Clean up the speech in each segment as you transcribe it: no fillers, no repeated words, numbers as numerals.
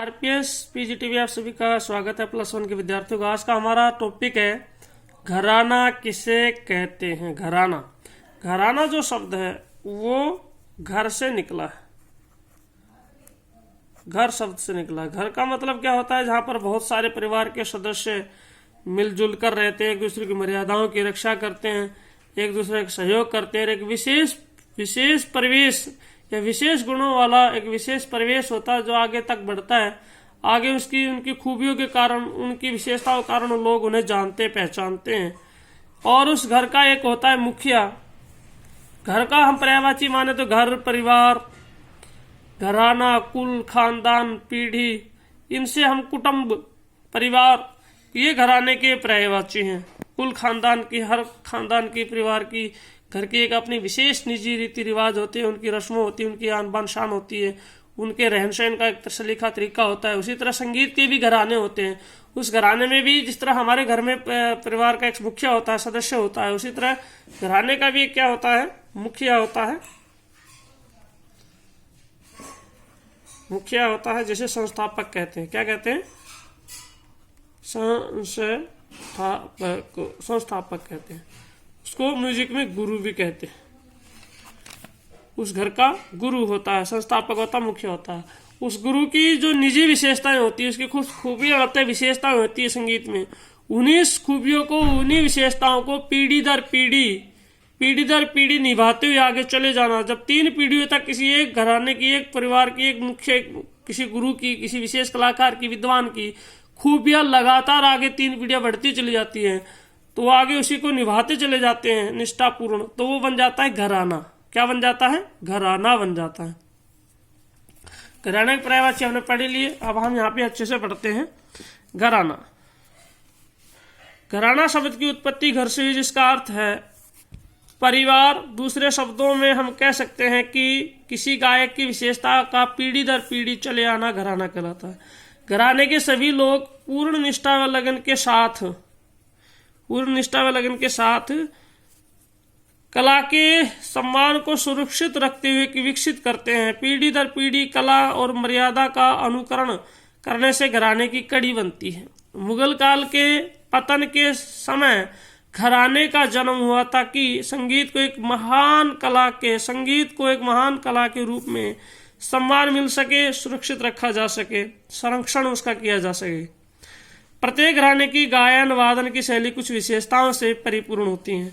RPS पीजीटीवी आप सभी का स्वागत है। +1 के विद्यार्थियों का आज का हमारा टॉपिक है घराना किसे कहते हैं। घराना घराना जो शब्द है वो घर से निकला है, घर शब्द से निकला है। घर का मतलब क्या होता है, जहां पर बहुत सारे परिवार के सदस्य मिलजुल कर रहते हैं, एक दूसरे की मर्यादाओं की रक्षा करते हैं, एक दूसरे का सहयोग करते हैं। एक विशेष परिवेश या विशेष गुणों वाला एक विशेष परिवेश होता है जो आगे तक बढ़ता है। आगे उनकी खूबियों के कारण, उनकी विशेषताओं के कारण लोग उन्हें जानते पहचानते हैं। और उस घर का एक होता है मुखिया। घर का हम पर्यायवाची माने तो घर, परिवार, घराना, कुल, खानदान, पीढ़ी, इनसे हम कुटुंब, परिवार, ये घराने के पर्यायवाची हैं। कुल खानदान की, हर खानदान की, परिवार की, घर की एक अपनी विशेष निजी रीति रिवाज होते हैं, उनकी रस्मों होती है, उनकी आन बान शान होती है, उनके रहन सहन का एक सलीका तरीका होता है। उसी तरह संगीत के भी घराने होते हैं। उस घराने में भी जिस तरह हमारे घर में परिवार का एक मुखिया होता है, सदस्य होता है, उसी तरह घराने का भी क्या होता है, मुखिया होता है। मुखिया होता है जिसे संस्थापक कहते हैं। क्या कहते हैं? संस्थापक कहते हैं। उसको म्यूजिक में गुरु भी कहते हैं। उस घर का गुरु होता है, संस्थापक होता है, मुख्य होता है। उस गुरु की जो निजी विशेषताएं होती है, उसकी कुछ खूबियां होती है, विशेषताएं होती है संगीत में। उन्हीं खूबियों को, उन्हीं विशेषताओं को पीढ़ी दर पीढ़ी निभाते हुए आगे चले जाना। जब 3 पीढ़ियों तक किसी एक घराने की, एक परिवार की, एक मुख्य, किसी गुरु की, किसी विशेष कलाकार की, विद्वान की खूबियां लगातार आगे 3 पीढ़ियां बढ़ती चली जाती हैं, तो वो आगे उसी को निभाते चले जाते हैं निष्ठापूर्ण, तो वो बन जाता है घराना। क्या बन जाता है? घराना बन जाता है। घराना की पर्यायवाची हमने पढ़ लिए। अब हम यहाँ पे अच्छे से पढ़ते हैं। घराना, घराना शब्द की उत्पत्ति घर से हुई, जिसका अर्थ है परिवार। दूसरे शब्दों में हम कह सकते हैं कि किसी गायक की विशेषता का पीढ़ी दर पीढ़ी चले आना घराना कहलाता है। घराने के सभी लोग पूर्ण निष्ठा व लगन के साथ कला के सम्मान को सुरक्षित रखते हुए विकसित करते हैं। पीढ़ी दर पीढ़ी कला और मर्यादा का अनुकरण करने से घराने की कड़ी बनती है। मुगल काल के पतन के समय घराने का जन्म हुआ ताकि संगीत को एक महान कला के रूप में सम्मान मिल सके, सुरक्षित रखा जा सके, संरक्षण उसका किया जा सके। प्रत्येक घराने की गायन वादन की शैली कुछ विशेषताओं से परिपूर्ण होती है।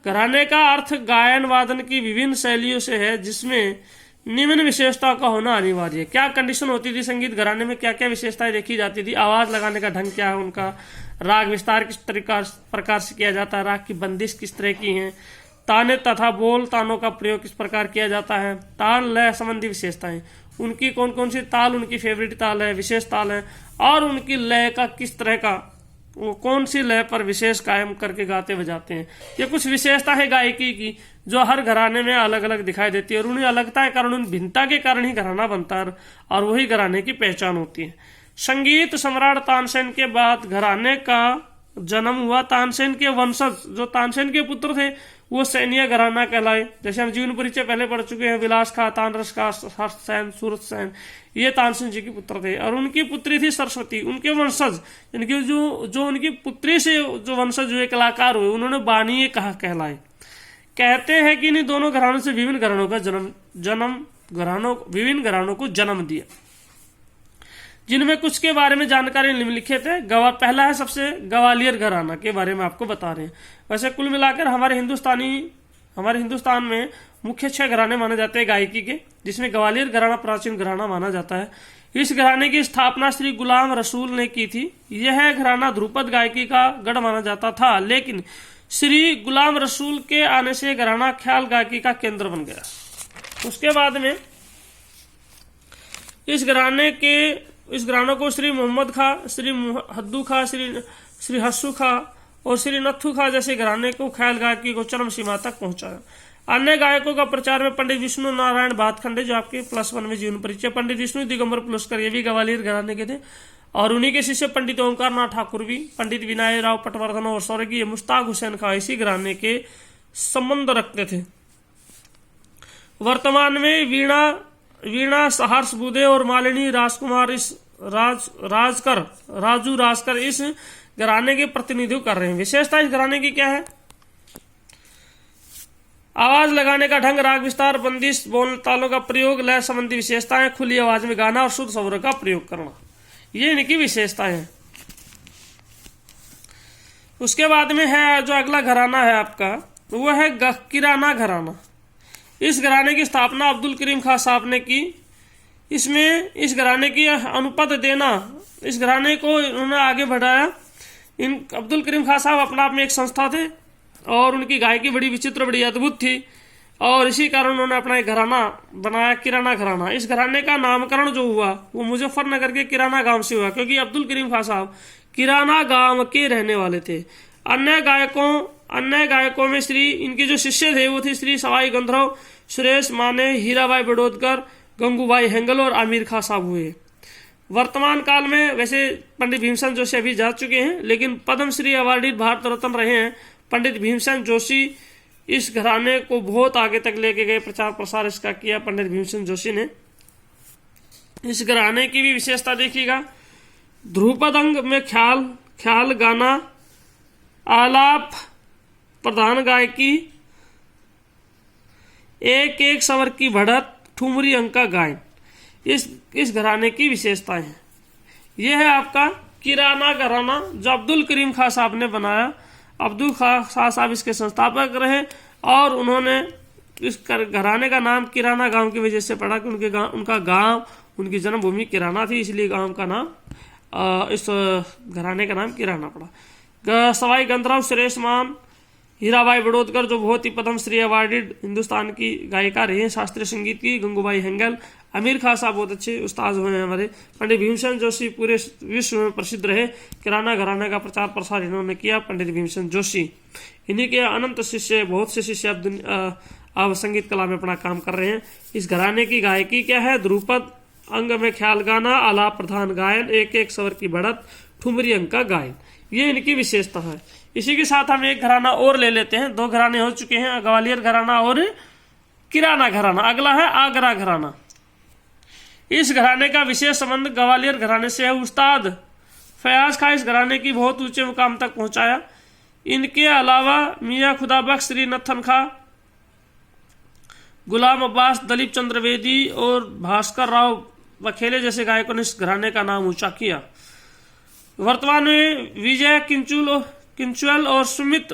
घराने का अर्थ गायन वादन की विभिन्न शैलियों से है, जिसमें निम्न विशेषताओं का होना अनिवार्य है। क्या कंडीशन होती थी संगीत घराने में? क्या क्या विशेषताएं देखी जाती थी? आवाज लगाने का ढंग क्या है उनका, राग विस्तार किस प्रकार से किया जाता है, राग की बंदिश किस तरह की है, ताने तथा बोल तानों का प्रयोग किस प्रकार किया जाता है, ताल लय संबंधी विशेषताएं, उनकी कौन कौन सी ताल उनकी फेवरेट ताल है, विशेष ताल है, और उनकी लय का किस तरह का, वो कौन सी लय पर विशेष कायम करके गाते बजाते हैं। ये कुछ विशेषता है गायकी की जो हर घराने में अलग अलग दिखाई देती है, और उन्हें अलगता के कारण, उन भिन्नता के कारण ही घराना बनता है और वही घराने की पहचान होती है। संगीत सम्राट तानसेन के बाद घराने का जन्म हुआ। तानसेन के वंशज, जो तानसेन के पुत्र थे, वो सैन्य घराना कहलाए। जैसे हम जीवन परिचय पहले पढ़ चुके हैं, विलास खां, तानरस खां, हर्ष सेन, सूरत सेन, ये तानसेन जी के पुत्र थे। और उनकी पुत्री थी सरस्वती। उनके वंशज, इनकी जो उनकी पुत्री से जो वंशज हुए, कलाकार हुए, उन्होंने बानीय कहलाए। कहते हैं कि इन दोनों घरानों से विभिन्न घरानों को जन्म दिया, जिनमें कुछ के बारे में जानकारी निम्नलिखित है। पहला है सबसे ग्वालियर घराना के बारे में आपको बता रहे हैं। वैसे कुल मिलाकर हमारे हिंदुस्तान में मुख्य 6 घराने माने जाते हैं गायकी के, जिसमें ग्वालियर घराना प्राचीन घराना माना जाता है। इस घराने की स्थापना श्री गुलाम रसूल ने की थी। यह घराना ध्रुपद गायकी का गढ़ माना जाता था, लेकिन श्री गुलाम रसूल के आने से घराना ख्याल गायकी का केंद्र बन गया। उसके बाद में इस घरानों को श्री मोहम्मद खां, श्री हद्दू खां, श्री हस्सू खां और श्री नत्थू खां जैसे घराने को ख्याल गायकी को चरम सीमा तक पहुंचाया। अन्य गायकों का प्रचार में पंडित विष्णु नारायण भातखंडे, जो आपके +1 में जीवन परिचय, पंडित विष्णु दिगंबर पुलस्कर, ये भी ग्वालियर घराने के थे। और उन्हीं के शिष्य पंडित ओंकार नाथ ठाकुर भी, पंडित विनायक राव पटवर्धन और स्वर्गीय मुश्ताक हुसैन खां इसी घराने के संबंध रखते थे। वर्तमान में वीणा सहर्ष बुदे और मालिनी राजकुमार इस राजू राजकर इस घराने के प्रतिनिधित्व कर रहे हैं। विशेषता इस घराने की क्या है? आवाज लगाने का ढंग, राग विस्तार, बंदिश, बोल तालों का प्रयोग, लय संबंधी विशेषताएं, खुली आवाज में गाना और शुद्ध स्वर का प्रयोग करना, ये इनकी विशेषताएं हैं। उसके बाद में है जो अगला घराना है आपका, वो है किराना घराना। इस घराने की स्थापना अब्दुल करीम खान साहब ने की। इसमें इस घराने की अनुपद देना, इस घराने को उन्होंने आगे बढ़ाया। इन अब्दुल करीम खान साहब अपना आप में एक संस्था थे और उनकी गायकी बड़ी विचित्र, बड़ी अद्भुत थी और इसी कारण उन्होंने अपना एक घराना बनाया, किराना घराना। इस घराने का नामकरण जो हुआ वो मुजफ्फरनगर के किराना गांव से हुआ, क्योंकि अब्दुल करीम खान साहब किराना गांव के रहने वाले थे। अन्य गायकों में इनके जो शिष्य थे वो थे श्री सवाई गंधर्व, सुरेश माने, हीराबाई बड़ौदकर, गंगूबाई हेंगल और आमिर खां साहब हुए। वर्तमान काल में वैसे पंडित भीमसेन जोशी अभी जा चुके हैं, लेकिन पद्मश्री अवार्डित भारत रत्न रहे हैं पंडित भीमसेन जोशी। इस घराने को बहुत आगे तक लेके गए, प्रचार प्रसार इसका किया पंडित भीमसेन जोशी ने। इस घराने की भी विशेषता देखिएगा, ध्रुपद अंग में ख्याल गाना, आलाप, प्रधान गायकी, एक एक स्वर की बढ़त, ठुमरी अंग का गायन, इस घराने की विशेषताएं हैं। यह है आपका किराना घराना जो अब्दुल करीम खान साहब ने बनाया। अब्दुल खान साहब इसके संस्थापक रहे और उन्होंने इस घराने का नाम किराना गांव की वजह से पड़ा कि उनका गांव, उनकी जन्मभूमि किराना थी, इसलिए गांव का नाम, इस घराने का नाम किराना पड़ा। सवाई गंधर्व, सुरेश मान, हीराबाई बड़ौदकर जो बहुत ही पद्मश्री अवार्डेड हिंदुस्तान की गायिका रही हैं शास्त्रीय संगीत की, गंगूबाई हेंगल, आमिर खान साहब बहुत अच्छे उस्ताद हुए हैं हमारे, पंडित भीमसेन जोशी पूरे विश्व में प्रसिद्ध रहे। किराना घराने का प्रचार प्रसार इन्होंने किया, पंडित भीमसेन जोशी। इन्हीं के अनंत शिष्य, बहुत से शिष्य अब संगीत कला में अपना काम कर रहे हैं। इस घराने की गायकी क्या है? ध्रुपद अंग में ख्याल गाना, आलाप, प्रधान गायन, एक एक स्वर की बढ़त, ठुमरी अंग का गायन, ये इनकी विशेषता है। इसी के साथ हम एक घराना और ले लेते हैं। 2 घराने हो चुके हैं, ग्वालियर घराना और किराना घराना। अगला है आगरा घराना। इस घराने का विशेष संबंध ग्वालियर घराने से है। उस्ताद फयाज खां इस घराने की बहुत ऊंचे मुकाम तक पहुंचाया। इनके अलावा मियाँ खुदाबख्श, श्री नत्थन खां, गुलाम अब्बास, दलीप चंद्र बेदी और भास्कर राव बखेले जैसे गायकों ने इस घराने का नाम ऊंचा किया। वर्तमान में विजय किंचुअल और सुमित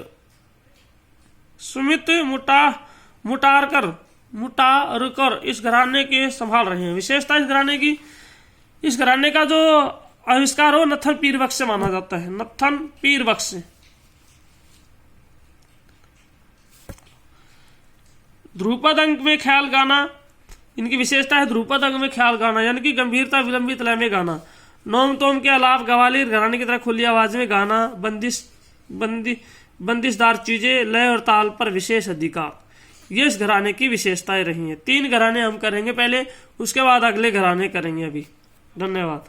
मुटारकर इस घराने के संभाल रहे हैं। विशेषता इस घराने की, इस घराने का जो आविष्कार हो नत्थन पीर बख्श से माना जाता है, नत्थन पीर बख्श से। ध्रुपद अंग में ख्याल गाना, इनकी विशेषता है ध्रुपद अंग में ख्याल गाना, यानी कि गंभीरता विलंबित लय में गाना। नोम तोम के अलावा ग्वालियर घराने की तरह खुली आवाज में गाना, बंदिशदार चीजें, लय और ताल पर विशेष अधिकार, ये इस घराने की विशेषताएं रही हैं। 3 घराने हम करेंगे पहले, उसके बाद अगले घराने करेंगे अभी। धन्यवाद।